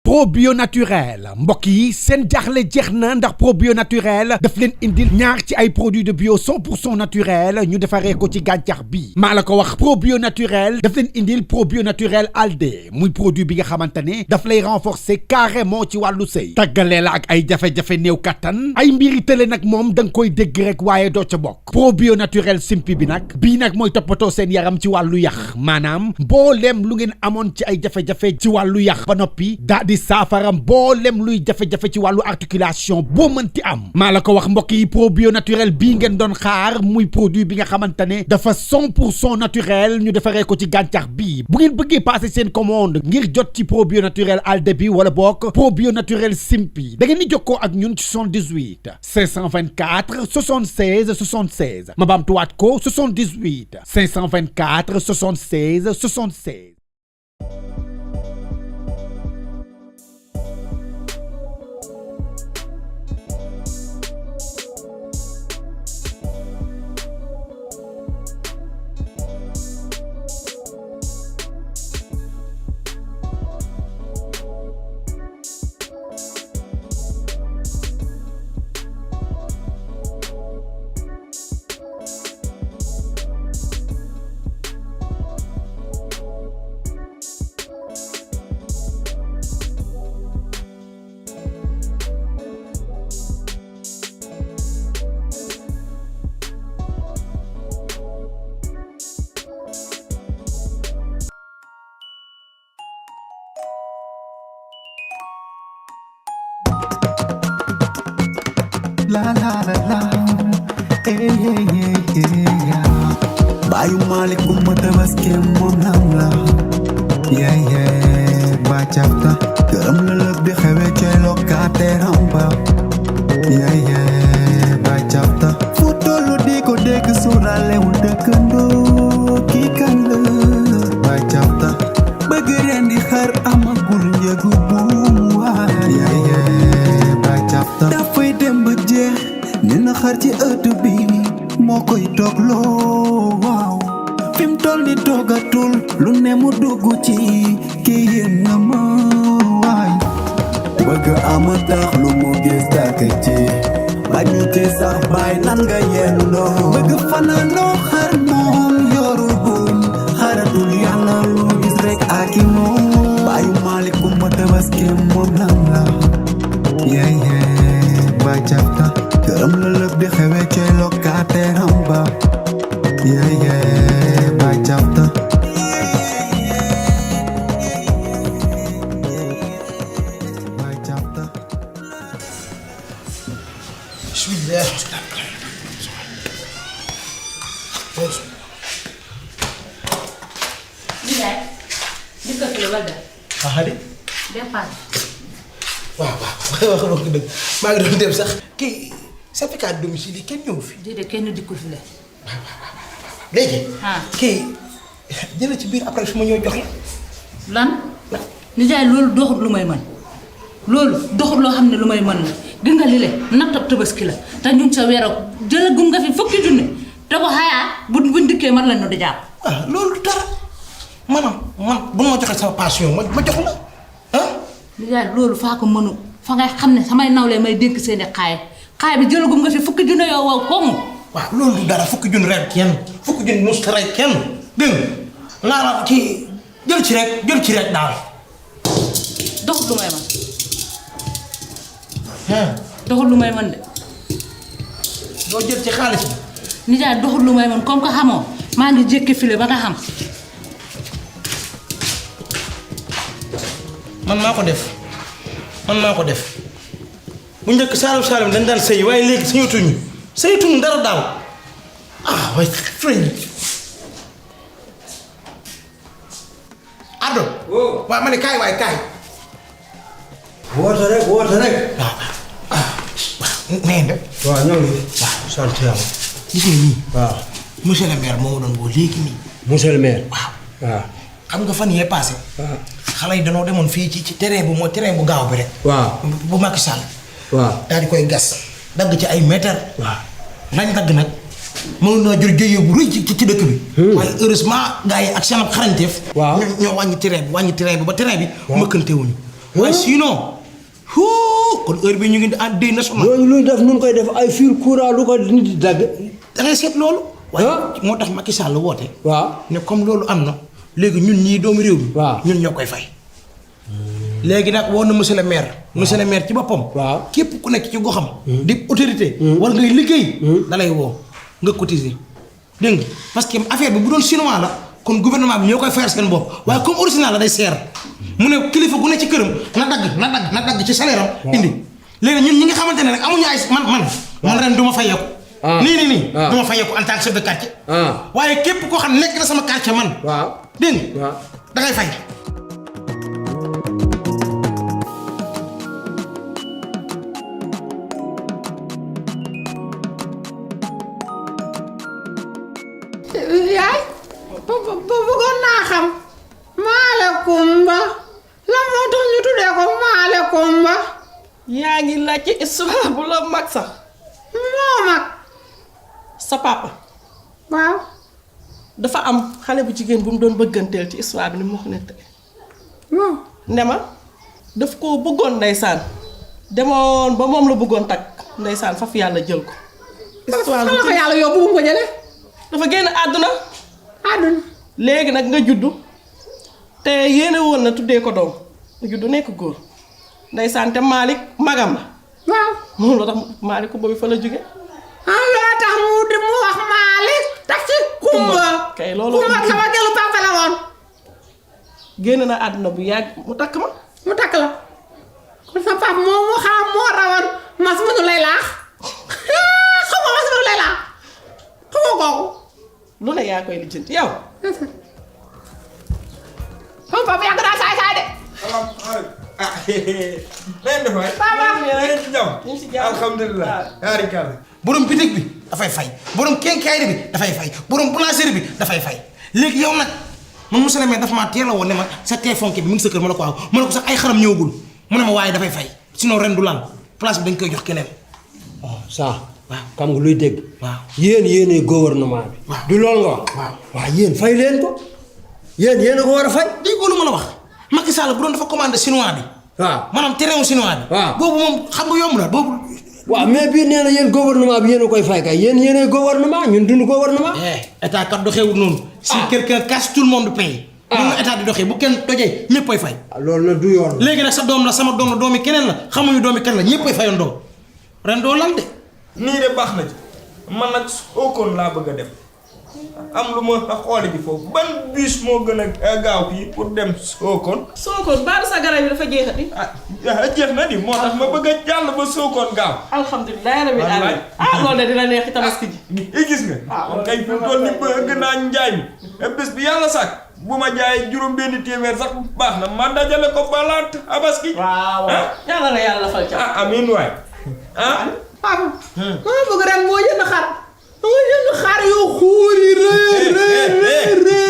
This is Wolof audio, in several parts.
probio naturel mbokk yi seen jaaxle jeex na ndax probio naturel daf leen indil ñaar ci ay produits de bio 100% naturel ñu defaree ko ci gàncax bi maa la ko wax probio naturel daf leen indil probio naturel alde muy produit bi nga xamante ne daf lay renforcer carrément ci wàllu sëy tàggalee la ak ay jafe-jafe néew kattan ay mbiri tële nag moom da nga koy dégg rek waaye doo ca bokk probio naturel simpi bi nag bii nag mooy toppatoo seen yaram ci wàllu yax maanaam mbooleem lu ngeen amoon ci ay jafe-jafe ci wàllu yax ba noppi di saafaram boolem luy jafe-jafe ci wàllu articulation boo mënti am maa la ko wax mbokk yi probio naturel bii ngeen doon xaar muy produit bi nga xamante ne dafa 100% naturel ñu defaree ko ci gàncax bii bu ngeen bëggee passer seen commande ngir jot ci probio naturel alde bi wala bokk probio naturel simpi da ngeen di jokkoo ak ñun ci 78 524 76 76 ma baamtuwaat ko 78 524 76 76. La la la la, Bayu Malik Tabaski moom la ba chapta gërëm la lëg di xewe coy locataire am ba ba chapta fu tollu di ko dégg suuralewul dëkkandoo kii kan la ba chapta bëgg reen di xar amagul njëgu buum waay ba chapta dafay dem ba jeex ni na xar ci ëtt bi moo koy toogloo waaw fim tol di toogatul lu ne mu dugg ci kii yéen na ma waay bëgg ama tax lu mu gis dàkk ci bañu ci sax baay nan nga yendoo bëgg fanaanoo xar moom yoru buum xaratul yàlla lu gis rek ak i moom Bayu Malik Tabaski moom lan la ba chapta gërëm la lëg di xewe coy locataire am ba ba chapta ba chapta bismillah Ndiaye dëkk bi wala xadi départ waaw wax nga dëgg maa ngi doon dem sax kii certificat de domicile yi kenn ñëw fi déedéet kenn dikkul fi la léegi kii jëla ci biir après su ma ñëw jox la lan Ndiaye loolu doxut lu may mën loolu doxut loo xam ne lu may mën la gis nga li le nattab Tabaski la te ñu sa weeroo jëlagum nga fi fukki junne te ko xayaa buñ dikkee man lañ no di jàpp loolu dara man bu ma joxee sama passion ma jox la Ndiaye loolu faa ko mënu fa ngay xam ne samay nawle may dénk seeni xaay bi jëlagum nga fi fukki junne yow waaw koŋŋ. waaw loolu du dara fukki junne rek kenn fukki junne musta rek kenn dégg nga la ci jël ci rek daal. doxut lu may mën. doxut lu may mën de. doo jël ci xaalis bi. Ndiaye doxut lu may mën comme que xamoo maa ngi jékki file ba nga xam. man maa ko def bu njëkk saalum dañ daan sëy waaye léegi sëyatuñu dara daaw waaye fëy Ardo waaw ma ne kaay waaye kaay woote rek waaw nee de waaw ñoo ngi sant yàlla gis nga nii waaw monsieur le maire moo ma doon boo léegi nii monsieur le maire waaw xam nga fan yee passé xale yi danoo demoon fii ci terrain bu gaaw bi rek waaw bu Macky Sall waaw daal di koy gas dagg ci ay mètre waaw lañ dagg nag mënoon naa jël jëyee bu rëy ci dëkk bi waaye heureusement gars yi ak seen ab xarañteef waaw ñoo wàññi terrain bi ba terrain bi mëkkante wuñu waaye sinon kon heure bi ñu ngi en deuil national. loolu luy def nun koy def ay fil courant lu ko nit di dagg. da ngay seet loolu. waaye moo tax Macky Sall woote. waaw ne comme loolu am na léegi ñun ñii doomu réew mi. waaw ñun ñoo koy fay. léegi nag woo na monsieur le maire. monsieur le maire ci boppam. waaw képp ku nekk ci goxam. di autorité. wala ngay liggéey. da lay woo nga cotiser. dégg nga parce que affaire bi bu doon chinois la kon gouvernement bi ñoo koy fayal seen bopp waaye comme original la day seer. mu ne kilifa gu ne ci këram na dagg ci salaire am. indi léegi ñun ñi nga xamante ne nag amuñu ay man ren du ma fayeeku. nii. du ma fayeeku en tant que chef de quartier. waaye képp koo xam nekk na sama quartier man. waaw dégg nga da ngay fay. yaay bëggoon naa xam Maale Kumba la moo tax ñu tuddee ko Maale Kumba. yaa ngi laaj ci histoire bu la mag sax. moo mag. sa papa. waaw. dafa am xale bu jigéen bu mu doon bëgganteel ci histoire bi ni mu wax ne tey. ne ma daf koo bëggoon ndeysaan demoon ba moom la bëggoon takk ndeysaan faf yàlla jël ko. histoire bi yàlla yóbbu bu mu ko jëlee. dafa génn àdduna. àdduna. léegi nag nga juddu te yéene woon na tuddee ko doom nga juddu nekk góor ndeysaan te Malick magam la. waaw. moom la tax Malick ko boobu fa la jóge. loo tax mu wax Malick. tax ci Kumba. kay loolu Kumba sama gelu papa la woon. génn na àdduna bu yàgg mu takk ma. mu takk la. kon sa papa moom mu xam moo rawoon mas mënu lay laax. xam nga mas mënu lay laax. xam nga kooku. lu ne yaa koy lijjanti yow. sama papa yàgg naa saay de. leen def waay. leen ci jàmm. alhamdulilah. yaarikàlla. borom bitig bi dafay fay borom kenkaayri bi dafay fay borom boulangerie bi dafay fay léegi yow nag man monsieur le maire dafa maa teel a woon ne ma sa téléphone bi mi ngi sa kër ma ne ko waaw ma ne ko sax ay xaram ñëwagul mu ne ma waaye dafay fay sinon ren du lan place bi dañ koy jox keneen. saa waaw xam nga luy dégg. waaw yéen gouvernement bi. waaw du loolu nga wax. waaw yéen fay leen ko. yéen a ko war a fay. déggoo lu ma la wax Macky Sall bu doon dafa commandé chinois bi. waaw maanaam terrain chinois bi. waaw boobu moom xam nga yomb na boobu. waaw mais bii nee na yéen gouvernement bi yéen a koy fay kay yéen gouvernement ñun dund gouvernement. état kat doxewul noonu. si quelqu'un casse tout le monde paye. noonu la état di doxee bu kenn tojee ñëppay fay. loolu nag du yoon. léegi nag sa doom la sama doom la doomi keneen la xamuñu doomi keneen la ñëppay fayandoo ren doo lan de. nii de baax na ci man nag Sokone laa bëgg a dem am lu ma xoole ji foofu ban bus moo gën a gaaw fii pour dem Sokone. Sokone baalu sa garab yi dafa jeexati. jeex na di moo tax ma bëgg a jàll ba Sokone gaaw. alhamdulilah rabbil alamin. loolu de dina neex ci tabaski ji. gis nga. waaw kay fi mu toll nii bëgg naa njaay mi bés bi yàlla sàkk bu ma jaayee juróom benn téeméer sax baax na ma dajale ko balaat tabaski. waaw yàlla na yàlla fal ca. amiin waay papa. maa bëgg ren moo jënd xar. moo jënd xar yoo xuuri rëy.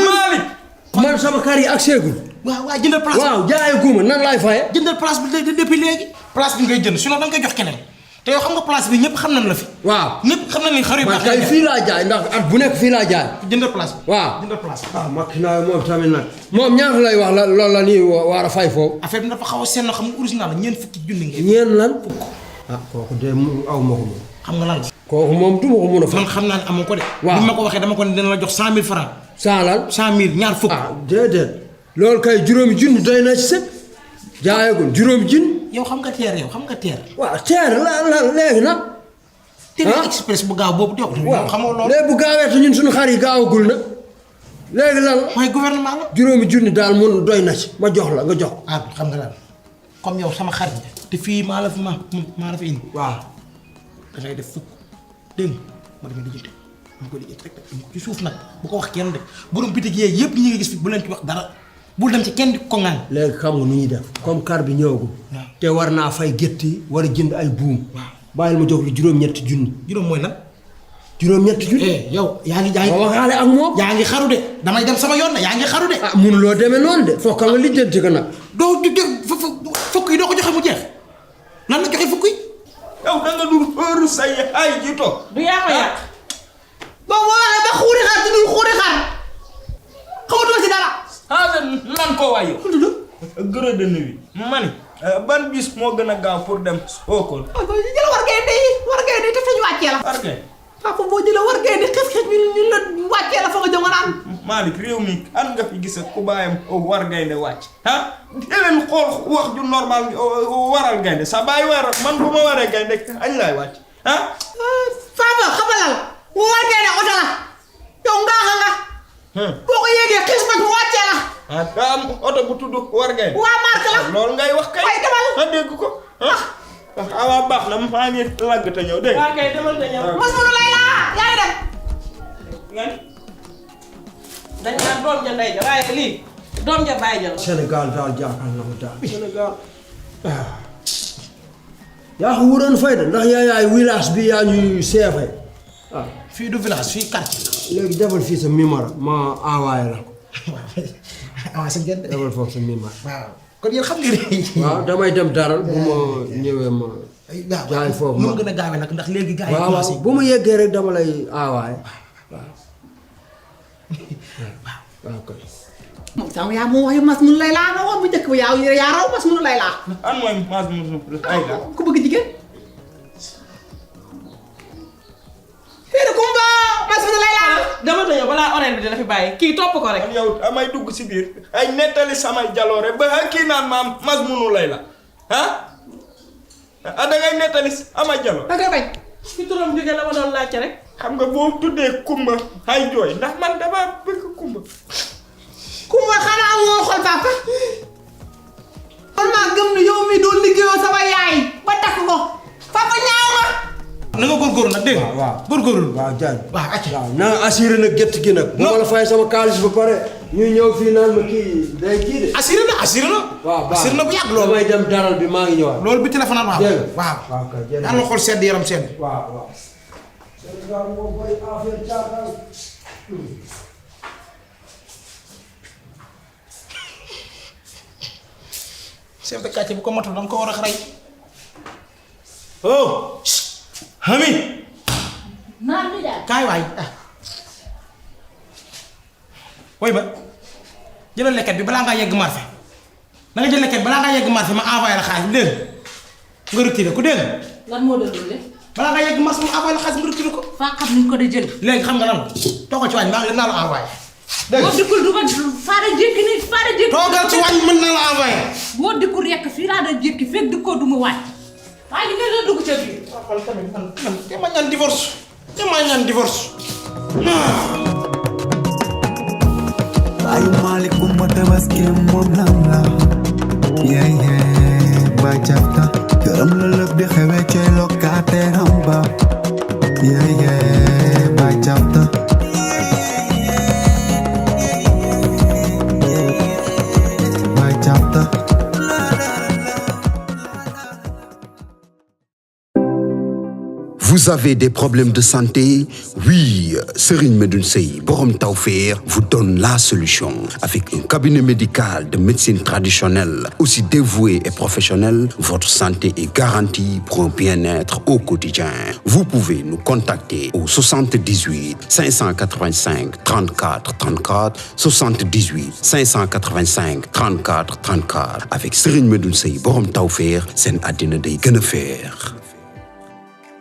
Malick. man sama kar yi ak seegul. waaw jëndal place. waaw jaayee guuma nan laay faye. jëndal place bi depuis léegi. place bi ngay jënd sinon da nga koy jox keneen te yow xam nga place bi ñëpp xam nañ la fi. waaw ñëpp xam nañ ni xar yu man baax kay fii laa jaay ndax at bu nekk fii laa jaay. jëndal place bi. waaw jëndal place bi. Macky naa moom tamit nag. moom ñaata lay wax la loolu la nii war a fay foofu. affaire bi dafa xaw a seen xam nga original la ñeent fukki junni ngeen. ñeen lan. kooku de aw ma ko moom. xam nga lan la. kooku moom du ma ko mun a fay. man xam naa ne amoo ko de. waaw bi ma ko waxee dama ko ne dina la jox 100 000 francs. 100 lan. 100 000 ñaar fukk. déedéet. loolu kay juróomi junni doy na ci sëg. jaayagul juróomi junni. yow xam nga teer yow xam nga teer. waaw teer la léegi nag. Télé Express bu gaaw boobu yow. waaw xam nga loolu. léegi bu gaawee te ñun suñu xar yi gaawagul na. léegi lan la. mooy gouvernement la. juróomi junni daal mun doy na ci ma jox la nga jox. xam nga lan comme yow sama xarit te fii maa la fi indi. waaw. da ngay def fukk dégg nga ma demee lijjanti ma ko lijjanti rek ci suuf nag bu ko wax kenn de borom bitig yeeg yëpp ñi nga gis fi bu leen ci wax dara bul dem ci kenn di ko ŋaan. léegi xam nga nu ñuy def comme kar bi ñëwagul. te war naa fay gétt yi war a jënd ay buum. waaw bàyyil ma jox lu juróom-ñetti junni. juróom mooy lan. juróom-ñetti junni. yow yaa ngi ma waxaale ak moom. yaa ngi xaru de damay dem sama yoon de yaa ngi xaru de. munuloo demee noonu de fokk nga lijjanti ko nag. doo fukk yi doo ko joxe mu jeex lan la joxe fukk yi. yow da nga dul heure say ay ji toog. du yaa ko yàq. boobu moo waxee ba xuuri xar te dul xuuri xar. xamatuma si dara. nan ko waay yow. gërë dënn wi ma ni ban bis moo gën a gaaw pour dem Sokone. jël war gaynde te ñu wàccee la. war gaynde. papa boo jëlee war gaynde xef ñu la wàccee la fa nga jëm naan. Malick réew mi an nga fi gis ku bàyyam war gaynde wàcc di leen xool wax ju normal waral gaynde sa bàyyi waral man bu ma waree gaynde añ laay wàcc papa xamalal war gaynde oto la yow ngaaxa nga. boo ko yéegee xis ba mu wàccee la. daa am oto bu tudd war gaynde. waa marque la loolu ngay wax kay. waaye demal ma dégg ko waaw baax na maa ngi lagg te ñëw dégg nga. waa kay demal te ñëw. mos mënu lay laa yaa ngi dem. ngeen dañ naan doom ja ndey ja waaye lii doom ja bàyyi ja la. Sénégal daal jaaxal na ma daal. Sénégal yaa ko wuroon fayda ndax yaay village bi yaa ñuy seefay ah. fii du village fii quartier la. léegi defal fii sa numéro ma envoyé la ko. waaw sa ngeen defal foofu sa numéro. waaw kon yéen xam ngeen ne. waaw damay dem daral bu ma ñëwee ma. jaay foofu mu gën a gaawee nag ndax léegi gars yi waaw commencé. bu ma yeggee rek dama lay envoyé waaw. waaw kay. moom sama yaa moom wax yu mas mënu lay laa nga wax bu njëkk ba yaa raw mas mënu lay laa. an mooy mas mu ay la. ku bëgg jigéen. Fii de Kumba mas mënu lay laa. dama te ñëw balaa horaire bi dina fi bàyyi kii topp ko rek. man yow amay dugg si biir ay nettali samay jaloore ba kii naan maam mas munu lay la da ngay nettali amay jaloore. da ngay bañ. fi turam jóge la ma doon laajte rek. xam nga boo tuddee kumba ay jooy ndax man dama bëgg kumba. Kumba xanaa moo xool papa. man maa gëm ne yow mi doon liggéeyoo sama yaay ba takk ko papa ñaaw nga. na nga góorgóorlu nag dégg nga. waaw góorgóorlu. waaw jaaj. waaw acca. waaw na assuré nag gétt gi nag. bu ma la fay sama xaalis ba pare ñuy ñëw fii naan ma kii day kii de. assuré na assuré na. waaw baax assuré na bu yàgg loolu. damay dem daral bi maa ngi ñëwaat. loolu bi téléphone am waaw. dégg nga waaw. waaw kay jërëjëf. yàlla xool sedd yaram sedd. waaw waaw. Sénégal moo koy affaire caaxaan. chef de quartier bu ko matul danga ko war a rey. oh. Hami. naan bi daal. kaay waay woy ba jëlal lekket bi balaa ngaa yegg marché da nga jël lekket balaa ngaa yegg marché ma envoyé la xaalis dégg nga retiré ko dégg lan moo doon loolu balaa ngaa yegg marché ma envoyé la xaalis nga retiré ko. faa xam ni ñu ko di jël. léegi xam nga lan la toogal ci waañ maa ngi leen naa la envoyé. dégg boo nga dikkul du ma faara jékki ni faara jékki. toogal ci waañ mën naa la envoyé. boo dikkul yekk fii laa doon jékki fekk dikkoo du ma wàcc. waaye li nga doon dugg ca biir. man tamit man te ma ñaan divorce te ma ñaan divorce. Bayu Malick Kumba Tabaski moom lam la yee ba jafta këram la lëf di xewe coy locataire am ba yee ba jafta ba jafta. Vous avez des problèmes de santé? Oui, Serigne Medoune Sey Borom Tawfekh vous donne la solution. Avec un cabinet médical de médecine traditionnelle, aussi dévoué et professionnel, votre santé est garantie pour un bien-être au quotidien. Vous pouvez nous contacter au 78 585 34 34, 78 585 34 34. Avec Serigne Medoune Sey Borom Tawfekh, seen àddina day gën a feex.